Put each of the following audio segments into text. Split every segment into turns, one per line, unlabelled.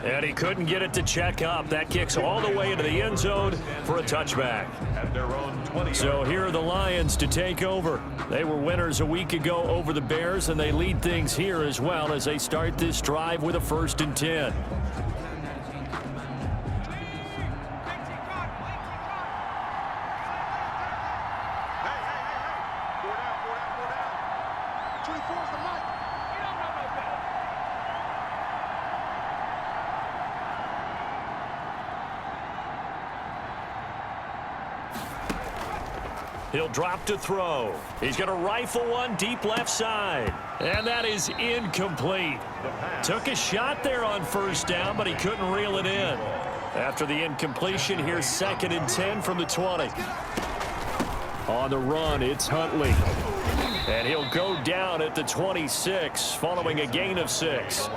And he couldn't get it to check up. That kicks all the way into the end zone for a touchback. So here are the Lions to take over. They were winners a week ago over the Bears, and they lead things here as well as they start this drive with a 1st and 10. He'll drop to throw. He's going to rifle one deep left side. And that is incomplete. Took a shot there on 1st down, but he couldn't reel it in. After the incompletion, here's 2nd and 10 from the 20. On the run, it's Huntley. And he'll go down at the 26 following a gain of 6.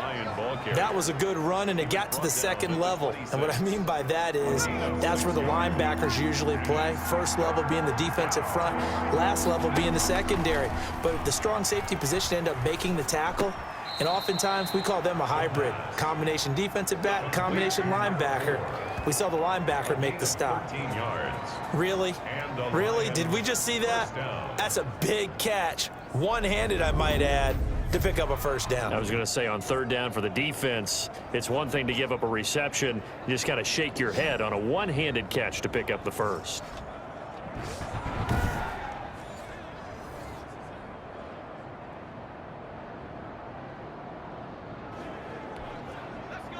That was a good run, and it got to the 2nd level. And what I mean by that is that's where the linebackers usually play. 1st level being the defensive front, last level being the secondary. But the strong safety position ended up making the tackle. And oftentimes we call them a hybrid. Combination defensive back, combination linebacker. We saw the linebacker make the stop. Really? Really? Did we just see that? That's a big catch. One-handed, I might add, to pick up a 1st down.
I was going to say on 3rd down for the defense, it's one thing to give up a reception. You just got to shake your head on a one-handed catch to pick up the 1st.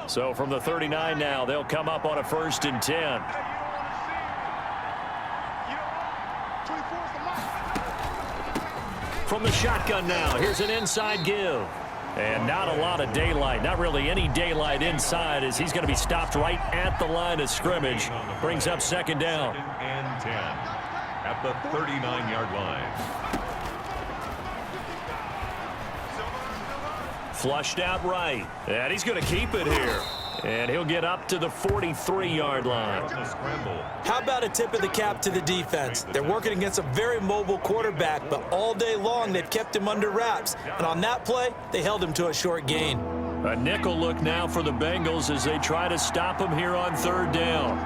So from the 39 now, they'll come up on a 1st and 10. From the shotgun now, here's an inside give. And not a lot of daylight, not really any daylight inside as he's going to be stopped right at the line of scrimmage. Brings up 2nd down.
2nd and 10 at the 39-yard line.
Flushed out right. And he's going to keep it here. And he'll get up to the 43-yard line.
How about a tip of the cap to the defense? They're working against a very mobile quarterback, but all day long they've kept him under wraps. And on that play, they held him to a short gain.
A nickel look now for the Bengals as they try to stop him here on 3rd down.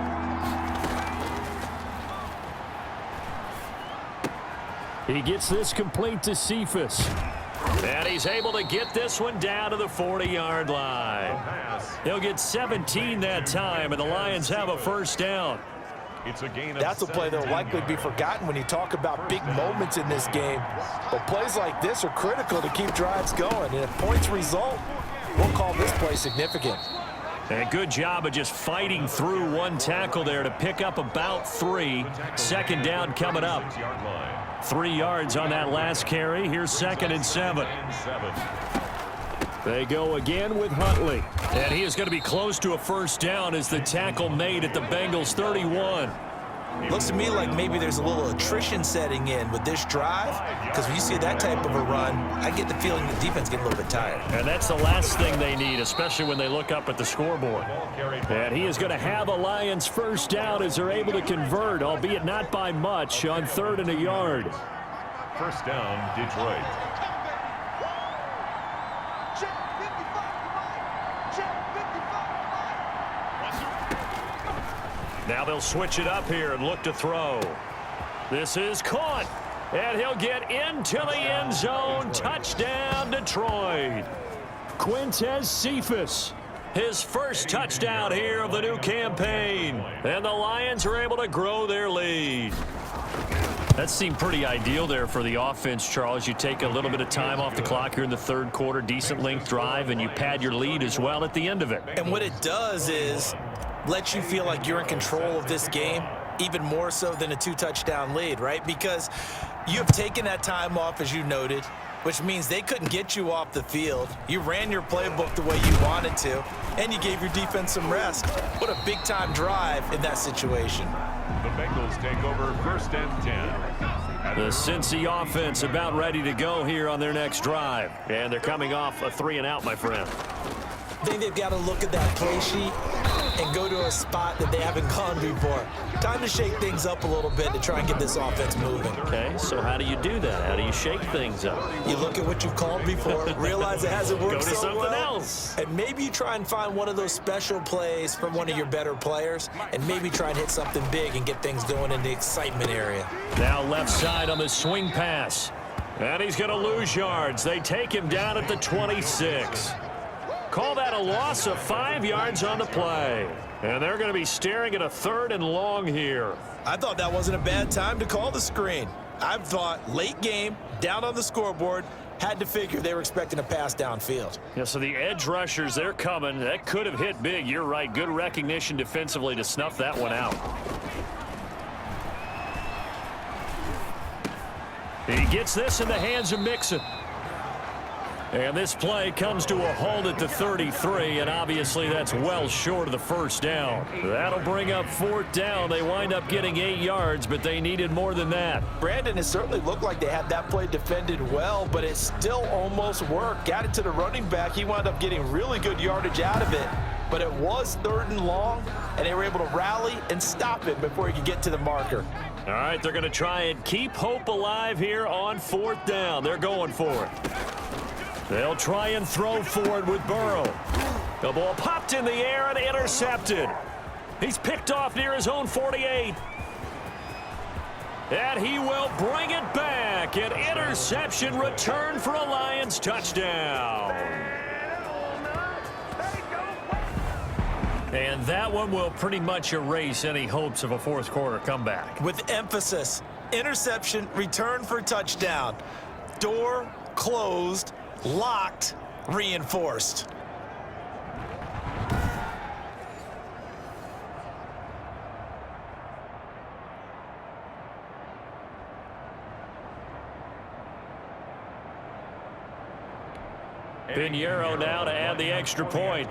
He gets this complete to Cephas. And he's able to get this one down to the 40-yard line. He'll get 17 that time, and the Lions have a 1st down.
That's a play that will likely be forgotten when you talk about big moments in this game. But plays like this are critical to keep drives going. And if points result, we'll call this play significant.
And good job of just fighting through one tackle there to pick up about 3. 2nd down coming up. 3 yards on that last carry. Here's 2nd and 7. They go again with Huntley. And he is going to be close to a 1st down as the tackle made at the Bengals 31.
Looks to me like maybe there's a little attrition setting in with this drive, because when you see that type of a run, I get the feeling the defense getting a little bit tired.
And that's the last thing they need, especially when they look up at the scoreboard. And he is going to have a Lions 1st down as they're able to convert, albeit not by much, on 3rd and a yard.
1st down, Detroit.
Now they'll switch it up here and look to throw. This is caught. And he'll get into the end zone. Touchdown, Detroit. Quintez Cephas. His 1st touchdown here of the new campaign. And the Lions are able to grow their lead. That seemed pretty ideal there for the offense, Charles. You take a little bit of time off the clock here in the 3rd quarter, decent length drive, and you pad your lead as well at the end of it.
And what it does is let you feel like you're in control of this game, even more so than a 2-touchdown lead, right? Because you have taken that time off, as you noted, which means they couldn't get you off the field. You ran your playbook the way you wanted to, and you gave your defense some rest. What a big-time drive in that situation.
The Bengals take over 1st and 10.
The Cincy offense about ready to go here on their next drive. And they're coming off a 3-and-out, my friend.
I think they've got to look at that play sheet and go to a spot that they haven't gone before. Time to shake things up a little bit to try and get this offense moving.
Okay, so how do you do that? How do you shake things up?
You look at what you've called before, realize it hasn't worked
Go to
so
something
well,
else.
and maybe you try and find one of those special plays from one of your better players, and maybe try and hit something big and get things going in the excitement area.
Now left side on the swing pass. And he's going to lose yards. They take him down at the 26. Call that a loss of 5 yards on the play. And they're going to be staring at a 3rd and long here.
I thought that wasn't a bad time to call the screen. I thought late game, down on the scoreboard, had to figure they were expecting a pass downfield.
Yeah, so the edge rushers, they're coming. That could have hit big. You're right. Good recognition defensively to snuff that one out. He gets this in the hands of Mixon. And this play comes to a halt at the 33, and obviously that's well short of the first down. That'll bring up 4th down. They wind up getting 8 yards, but they needed more than that.
Brandon, it certainly looked like they had that play defended well, but it still almost worked. Got it to the running back. He wound up getting really good yardage out of it, but it was 3rd and long, and they were able to rally and stop it before he could get to the marker.
All right, they're going to try and keep hope alive here on 4th down. They're going for it. They'll try and throw for it with Burrow. The ball popped in the air and intercepted. He's picked off near his own 48. And he will bring it back. An interception return for a Lions touchdown. And that one will pretty much erase any hopes of a 4th quarter comeback.
With emphasis, interception, return for touchdown. Door closed, locked, reinforced.
Pinheiro now to add the extra point.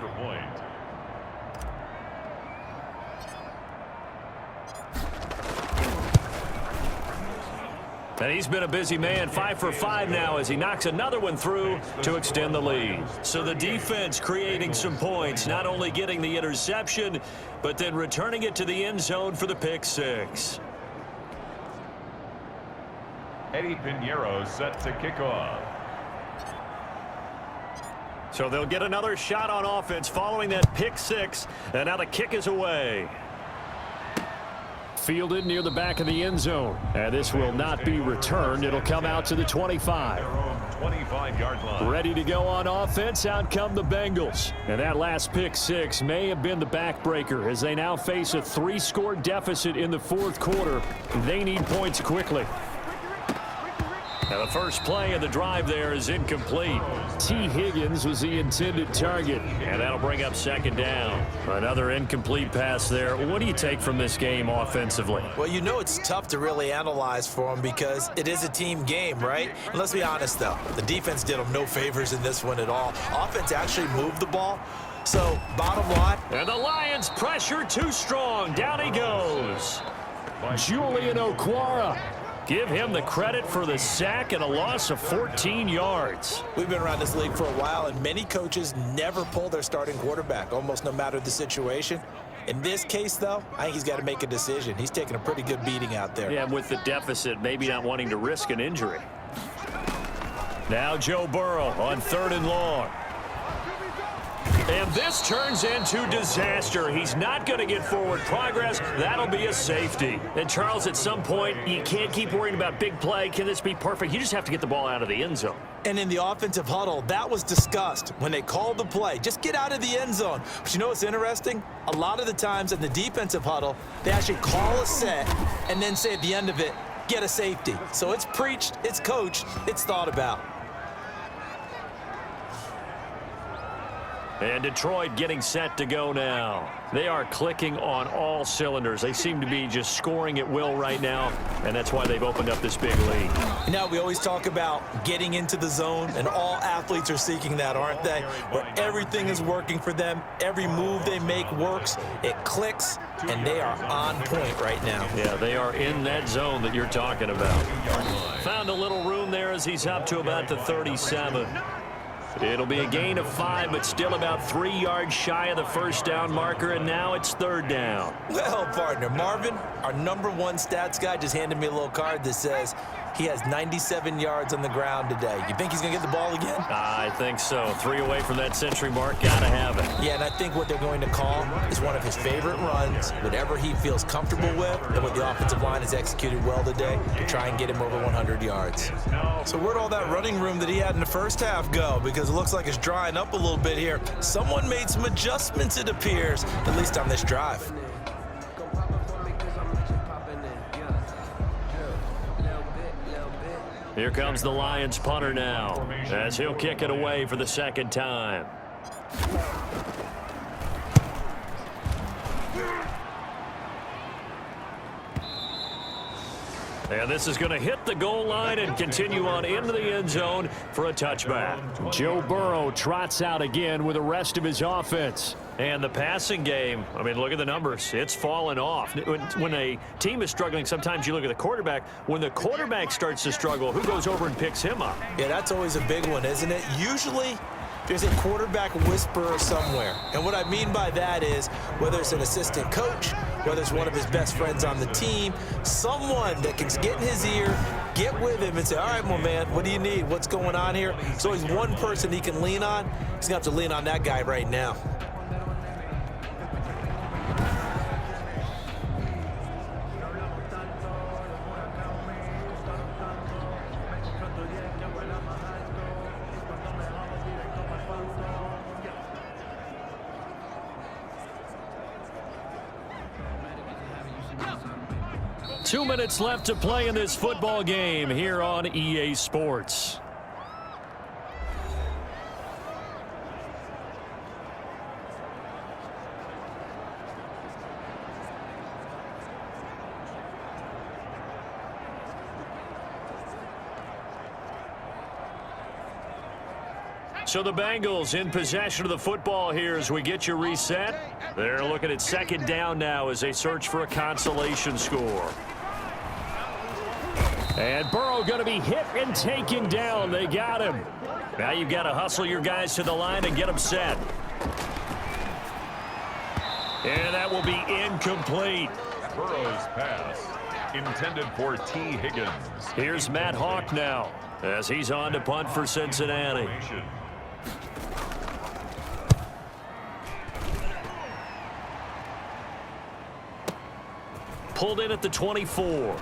And he's been a busy man, 5 for 5 now as he knocks another one through to extend the lead. So the defense creating some points, not only getting the interception, but then returning it to the end zone for the pick 6.
Eddie Pinheiro set to kick off.
So they'll get another shot on offense following that pick 6, and now the kick is away. Fielded near the back of the end zone. And this will not be returned. It'll come out to the 25.
25-yard line.
Ready to go on offense. Out come the Bengals. And that last pick 6 may have been the backbreaker as they now face a 3-score deficit in the 4th quarter. They need points quickly. Now the first play of the drive there is incomplete. T. Higgins was the intended target, and that'll bring up 2nd down. Another incomplete pass there. What do you take from this game offensively?
Well, you know it's tough to really analyze for them because it is a team game, right? And let's be honest, though. The defense did them no favors in this one at all. Offense actually moved the ball. So, bottom line.
And the Lions pressure too strong. Down he goes. Julian Okwara. Give him the credit for the sack and a loss of 14 yards.
We've been around this league for a while, and many coaches never pull their starting quarterback, almost no matter the situation. In this case, though, I think he's got to make a decision. He's taking a pretty good beating out there.
Yeah, with the deficit, maybe not wanting to risk an injury. Now Joe Burrow on 3rd and long. And this turns into disaster. He's not going to get forward progress. That'll be a safety. And, Charles, at some point, you can't keep worrying about big play. Can this be perfect? You just have to get the ball out of the end zone.
And in the offensive huddle, that was discussed when they called the play. Just get out of the end zone. But you know what's interesting? A lot of the times in the defensive huddle, they actually call a set and then say at the end of it, get a safety. So it's preached, it's coached, it's thought about.
And Detroit getting set to go now. They are clicking on all cylinders. They seem to be just scoring at will right now, and that's why they've opened up this big lead.
Now, we always talk about getting into the zone, and all athletes are seeking that, aren't they? Where everything is working for them, every move they make works, it clicks, and they are on point right now.
Yeah, they are in that zone that you're talking about. Found a little room there as he's up to about the 37. It'll be a gain of 5, but still about 3 yards shy of the first down marker, and now it's 3rd down.
Well, partner, Marvin, our #1 stats guy just handed me a little card that says he has 97 yards on the ground today. You think he's going to get the ball again?
I think so. 3 away from that century mark. Got to have it.
Yeah, and I think what they're going to call is one of his favorite runs, whatever he feels comfortable with, and what the offensive line has executed well today to try and get him over 100 yards. So where'd all that running room that he had in the first half go? Because it looks like it's drying up a little bit here. Someone made some adjustments, it appears, at least on this drive.
Here comes the Lions punter now, as he'll kick it away for the 2nd time. And this is going to hit the goal line and continue on into the end zone for a touchback. Joe Burrow trots out again with the rest of his offense. And the passing game, I mean, look at the numbers. It's fallen off. When a team is struggling, sometimes you look at the quarterback. When the quarterback starts to struggle, who goes over and picks him up?
Yeah, that's always a big one, isn't it? Usually, there's a quarterback whisperer somewhere. And what I mean by that is, whether it's an assistant coach, whether it's one of his best friends on the team, someone that can get in his ear, get with him and say, all right, my man, what do you need? What's going on here? So he's one person he can lean on. He's going to have to lean on that guy right now.
Two minutes left to play in this football game here on EA Sports. So the Bengals in possession of the football here as we get you reset. They're looking at 2nd down now as they search for a consolation score. And Burrow going to be hit and taken down. They got him. Now you've got to hustle your guys to the line and get them set. And that will be incomplete.
Burrow's pass intended for T. Higgins.
Here's Matt Hawk now as he's on to punt for Cincinnati. Pulled in at the 24.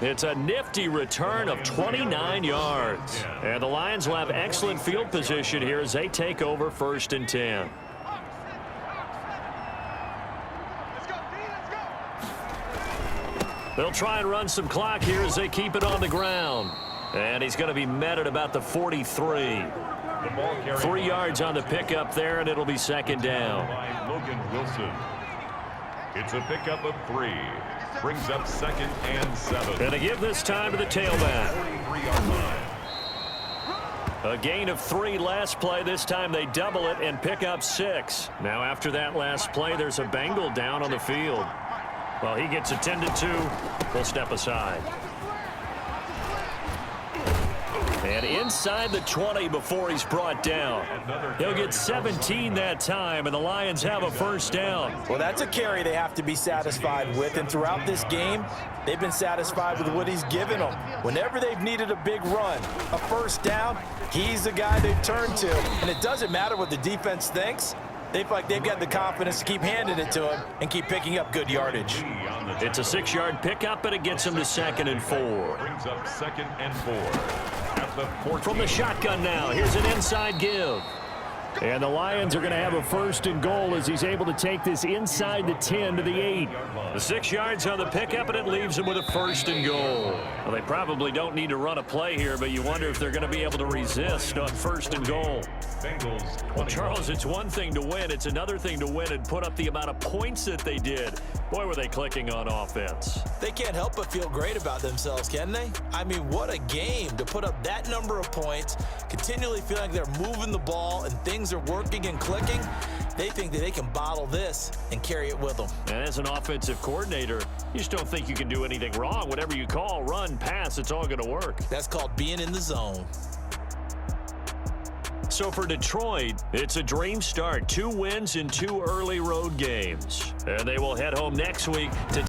It's a nifty return of 29 yards. And the Lions will have excellent field position here as they take over 1st and 10. They'll try and run some clock here as they keep it on the ground. And he's going to be met at about the 43. 3 yards on the pickup there, and it'll be 2nd down.
Logan Wilson. It's a pickup of 3. Brings up 2nd and 7.
And to give this time to the tailback.
43-yard line.
A gain of 3 last play. This time they double it and pick up 6. Now after that last play, there's a Bengal down on the field. Well, he gets attended to. We'll step aside. And inside the 20 before he's brought down. He'll get 17 that time, and the Lions have a 1st down.
Well, that's a carry they have to be satisfied with, and throughout this game, they've been satisfied with what he's given them. Whenever they've needed a big run, a 1st down, he's the guy they've turned to. And it doesn't matter what the defense thinks. They feel like they've got the confidence to keep handing it to him and keep picking up good yardage.
It's a 6-yard pickup, and it gets him to 2nd and 4.
Brings up 2nd and 4. At the 14.
From the shotgun now, here's an inside give. And the Lions are going to have a 1st and goal as he's able to take this inside the 10 to the 8. The 6 yards on the pickup, and it leaves them with a 1st and goal. Well, they probably don't need to run a play here, but you wonder if they're going to be able to resist on 1st and goal. Well, Charles, it's one thing to win. It's another thing to win and put up the amount of points that they did. Boy, were they clicking on offense.
They can't help but feel great about themselves, can they? I mean, what a game to put up that number of points, continually feeling like they're moving the ball and things are working and clicking. They think that they can bottle this and carry it with them.
And as an offensive coordinator, you just don't think you can do anything wrong. Whatever you call, run, pass, it's all going to work.
That's called being in the zone.
So for Detroit, it's a dream start. 2 wins in 2 early road games. And they will head home next week to